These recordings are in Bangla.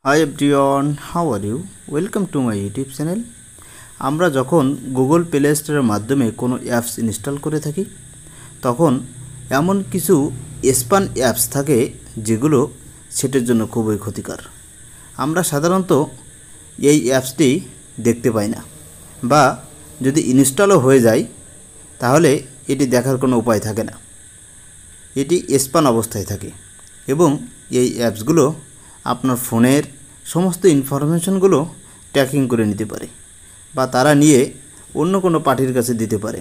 High everyone, how are you? Welcome to my YouTube channel. আমরা যখন গুগল প্লে স্টোরের মাধ্যমে কোনো অ্যাপস ইনস্টল করে থাকি, তখন এমন কিছু স্প্যাম অ্যাপস থাকে যেগুলো সেটার জন্য খুবই ক্ষতিকর। আমরা সাধারণত এই অ্যাপসটি দেখতে পাই না, বা যদি ইনস্টলও হয়ে যায় তাহলে এটি দেখার কোনো উপায় থাকে না। এটি স্প্যাম অবস্থায় থাকে এবং এই অ্যাপসগুলো আপনার ফোনের সমস্ত ইনফরমেশনগুলো ট্র্যাকিং করে নিতে পারে, বা তারা নিয়ে অন্য কোনো পার্টির কাছে দিতে পারে।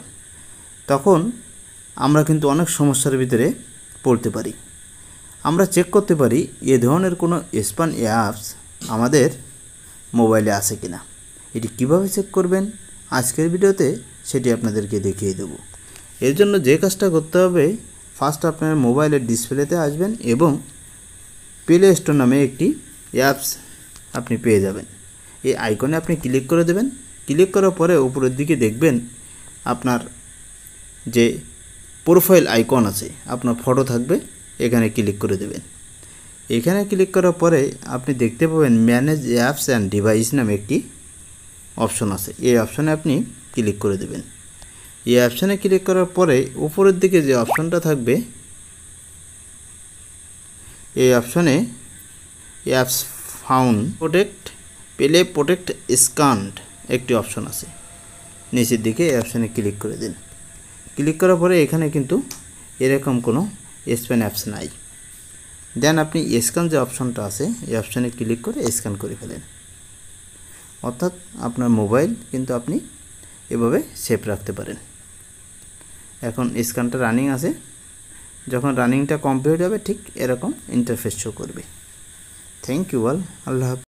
তখন আমরা কিন্তু অনেক সমস্যার ভিতরে পড়তে পারি। আমরা চেক করতে পারি এ ধরনের কোনো স্প্যাম অ্যাপস আমাদের মোবাইলে আছে কিনা। এটি কিভাবে চেক করবেন আজকের ভিডিওতে সেটি আপনাদেরকে দেখিয়ে দেব। এর জন্য যে কাজটা করতে হবে, ফার্স্ট আপনার মোবাইলের ডিসপ্লেতে আসবেন এবং প্লে স্টোর নামে একটি অ্যাপস আপনি পেয়ে যাবেন। এই আইকনে আপনি ক্লিক করে দেবেন। ক্লিক করার পরে উপরের দিকে দেখবেন আপনার যে প্রোফাইল আইকন আছে, আপনার ফটো থাকবে, এখানে ক্লিক করে দেবেন। এখানে ক্লিক করার পরে আপনি দেখতে পাবেন ম্যানেজ অ্যাপস অ্যান্ড ডিভাইস নামে একটি অপশন আছে। এই অপশনে আপনি ক্লিক করে দেবেন। এই অপশনে ক্লিক করার পরে উপরের দিকে যে অপশনটা থাকবে, এই অপশনে অ্যাপস ফাউন্ড প্রোটেক্ট স্ক্যান্ড একটি অপশন আছে। নিচের দিকে এই অপশনে ক্লিক করে দিন। ক্লিক করার পরে এখানে কিন্তু এরকম কোনো স্প্যাম অ্যাপস নাই। দেন আপনি স্ক্যান যে অপশনটা আছে, এই অপশনে ক্লিক করে স্ক্যান করে ফেলেন। অর্থাৎ আপনার মোবাইল কিন্তু আপনি এভাবে সেভ রাখতে পারেন। এখন স্ক্যানটা রানিং আছে। যখন রানিংটা কমপ্লিট হবে ঠিক এরকম ইন্টারফেস শো করবে। Thank you all. আল্লাহ হাফেজ।